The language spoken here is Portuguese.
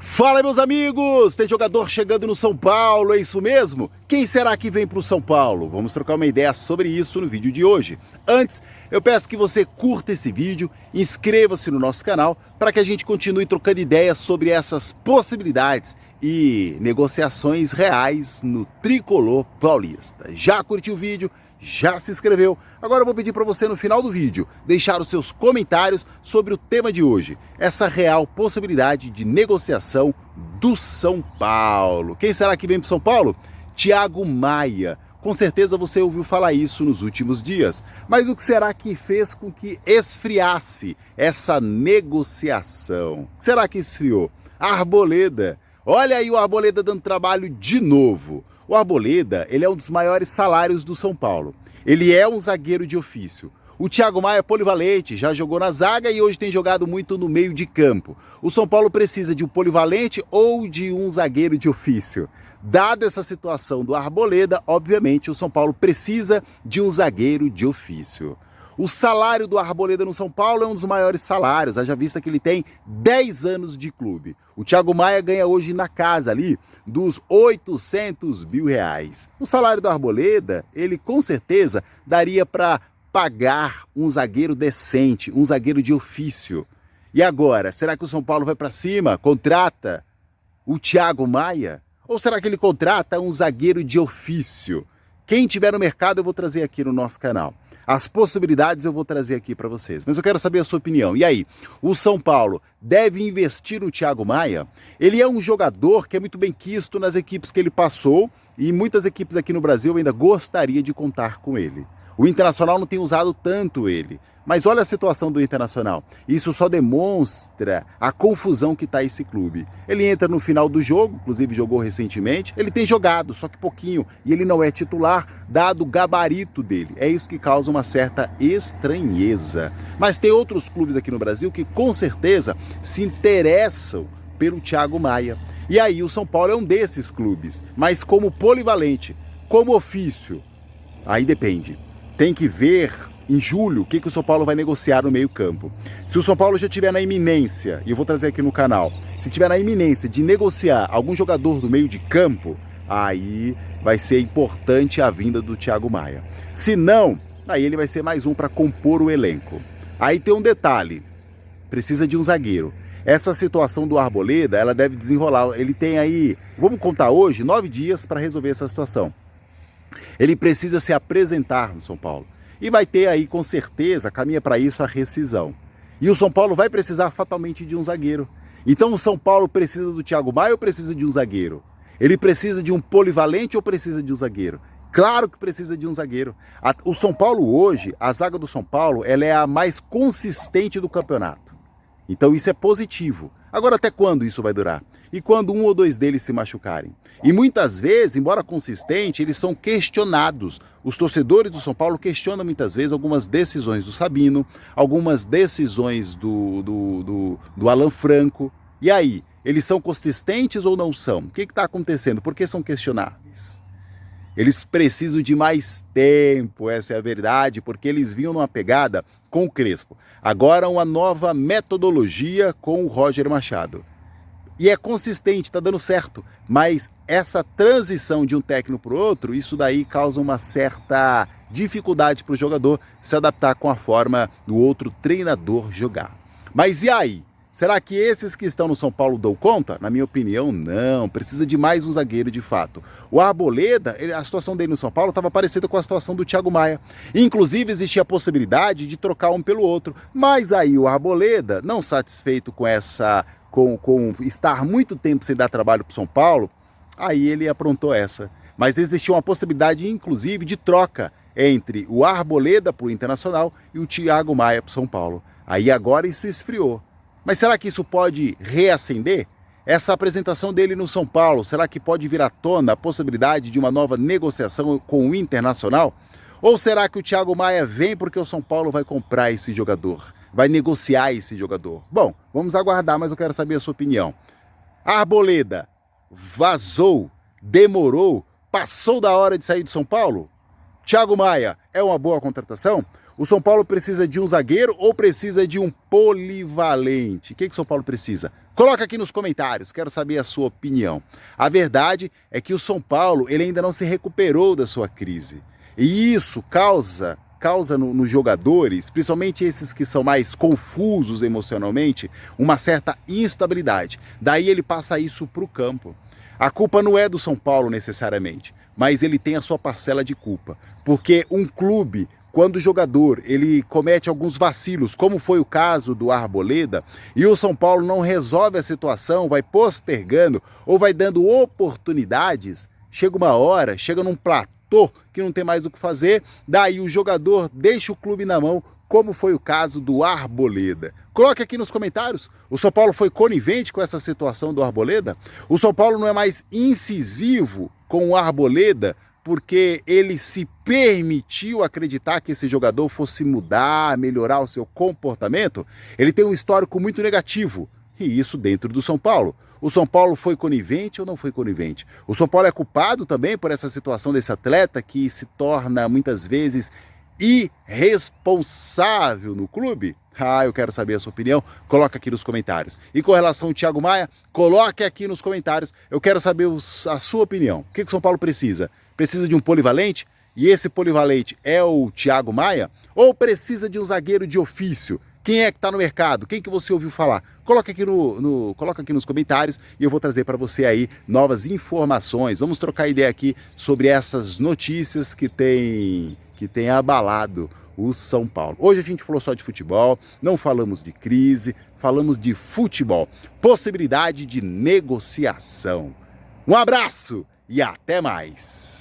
Fala, meus amigos! Tem jogador chegando no São Paulo, é isso mesmo? Quem será que vem para o São Paulo? Vamos trocar uma ideia sobre isso no vídeo de hoje. Antes, eu peço que você curta esse vídeo, inscreva-se no nosso canal para que a gente continue trocando ideias sobre essas possibilidades e negociações reais no tricolor paulista. Já curtiu o vídeo? Já se inscreveu? Agora eu vou pedir para você no final do vídeo deixar os seus comentários sobre o tema de hoje, essa real possibilidade de negociação do São Paulo. Quem será que vem para São Paulo? Thiago Maia. Com certeza você ouviu falar isso nos últimos dias, mas o que será que fez com que esfriasse essa negociação? Será que esfriou? Arboleda. Olha aí o Arboleda dando trabalho de novo. O Arboleda, ele é um dos maiores salários do São Paulo. Ele é um zagueiro de ofício. O Thiago Maia é polivalente, já jogou na zaga e hoje tem jogado muito no meio de campo. O São Paulo precisa de um polivalente ou de um zagueiro de ofício. Dada essa situação do Arboleda, obviamente o São Paulo precisa de um zagueiro de ofício. O salário do Arboleda no São Paulo é um dos maiores salários, haja vista que ele tem 10 anos de clube. O Thiago Maia ganha hoje na casa ali dos 800 mil reais. O salário do Arboleda, ele com certeza daria para pagar um zagueiro decente, um zagueiro de ofício. E agora, será que o São Paulo vai para cima, contrata o Thiago Maia? Ou será que ele contrata um zagueiro de ofício? Quem tiver no mercado eu vou trazer aqui no nosso canal. As possibilidades eu vou trazer aqui para vocês, mas eu quero saber a sua opinião. E aí, o São Paulo deve investir no Thiago Maia? Ele é um jogador que é muito bem quisto nas equipes que ele passou e muitas equipes aqui no Brasil ainda gostaria de contar com ele. O Internacional não tem usado tanto ele, mas olha a situação do Internacional. Isso só demonstra a confusão que está esse clube. Ele entra no final do jogo, inclusive jogou recentemente, ele tem jogado, só que pouquinho, e ele não é titular, dado o gabarito dele. É isso que causa uma certa estranheza. Mas tem outros clubes aqui no Brasil que com certeza se interessam pelo Thiago Maia. E aí o São Paulo é um desses clubes, mas como polivalente, como ofício, aí depende. Tem que ver em julho o que o São Paulo vai negociar no meio campo. Se o São Paulo já estiver na iminência, e eu vou trazer aqui no canal, se estiver na iminência de negociar algum jogador do meio de campo, aí vai ser importante a vinda do Thiago Maia. Se não, aí ele vai ser mais um para compor o elenco. Aí tem um detalhe, precisa de um zagueiro. Essa situação do Arboleda, ela deve desenrolar. Ele tem aí, vamos contar hoje, 9 dias para resolver essa situação. Ele precisa se apresentar no São Paulo. E vai ter aí, com certeza, caminha para isso a rescisão. E o São Paulo vai precisar fatalmente de um zagueiro. Então o São Paulo precisa do Thiago Maia ou precisa de um zagueiro? Ele precisa de um polivalente ou precisa de um zagueiro? Claro que precisa de um zagueiro. O São Paulo hoje, a zaga do São Paulo, ela é a mais consistente do campeonato. Então isso é positivo. Agora até quando isso vai durar? E quando um ou dois deles se machucarem? E muitas vezes, embora consistente, eles são questionados. Os torcedores do São Paulo questionam muitas vezes algumas decisões do Sabino, algumas decisões do Alan Franco. E aí, eles são consistentes ou não são? O que está acontecendo? Por que são questionáveis? Eles precisam de mais tempo, essa é a verdade, porque eles vinham numa pegada com o Crespo. Agora uma nova metodologia com o Roger Machado. E é consistente, está dando certo. Mas essa transição de um técnico para o outro, isso daí causa uma certa dificuldade para o jogador se adaptar com a forma do outro treinador jogar. Mas e aí? Será que esses que estão no São Paulo dão conta? Na minha opinião, não. Precisa de mais um zagueiro de fato. O Arboleda, a situação dele no São Paulo estava parecida com a situação do Thiago Maia. Inclusive, existia a possibilidade de trocar um pelo outro. Mas aí o Arboleda, não satisfeito com com estar muito tempo sem dar trabalho para o São Paulo, aí ele aprontou essa. Mas existia uma possibilidade, inclusive, de troca entre o Arboleda para o Internacional e o Thiago Maia para o São Paulo. Aí agora isso esfriou. Mas será que isso pode reacender? Essa apresentação dele no São Paulo, será que pode vir à tona a possibilidade de uma nova negociação com o Internacional? Ou será que o Thiago Maia vem porque o São Paulo vai comprar esse jogador? Vai negociar esse jogador? Bom, vamos aguardar, mas eu quero saber a sua opinião. Arboleda vazou, demorou, passou da hora de sair de São Paulo? Thiago Maia é uma boa contratação? O São Paulo precisa de um zagueiro ou precisa de um polivalente? O que o São Paulo precisa? Coloca aqui nos comentários, quero saber a sua opinião. A verdade é que o São Paulo ele ainda não se recuperou da sua crise. E isso causa nos jogadores, principalmente esses que são mais confusos emocionalmente, uma certa instabilidade. Daí ele passa isso para o campo. A culpa não é do São Paulo necessariamente, mas ele tem a sua parcela de culpa. Porque um clube, quando o jogador ele comete alguns vacilos, como foi o caso do Arboleda, e o São Paulo não resolve a situação, vai postergando ou vai dando oportunidades, chega uma hora, chega num platô que não tem mais o que fazer, daí o jogador deixa o clube na mão, como foi o caso do Arboleda. Coloque aqui nos comentários, o São Paulo foi conivente com essa situação do Arboleda? O São Paulo não é mais incisivo com o Arboleda porque ele se permitiu acreditar que esse jogador fosse mudar, melhorar o seu comportamento? Ele tem um histórico muito negativo, e isso dentro do São Paulo. O São Paulo foi conivente ou não foi conivente? O São Paulo é culpado também por essa situação desse atleta que se torna muitas vezes irresponsável no clube? Eu quero saber a sua opinião, coloca aqui nos comentários. E com relação ao Thiago Maia, coloque aqui nos comentários, eu quero saber a sua opinião. O que o São Paulo precisa? Precisa de um polivalente? E esse polivalente é o Thiago Maia? Ou precisa de um zagueiro de ofício? Quem é que está no mercado? Quem que você ouviu falar? Coloca aqui, coloca aqui nos comentários e eu vou trazer para você aí novas informações. Vamos trocar ideia aqui sobre essas notícias que tem abalado o São Paulo. Hoje a gente falou só de futebol, não falamos de crise, falamos de futebol. Possibilidade de negociação. Um abraço e até mais!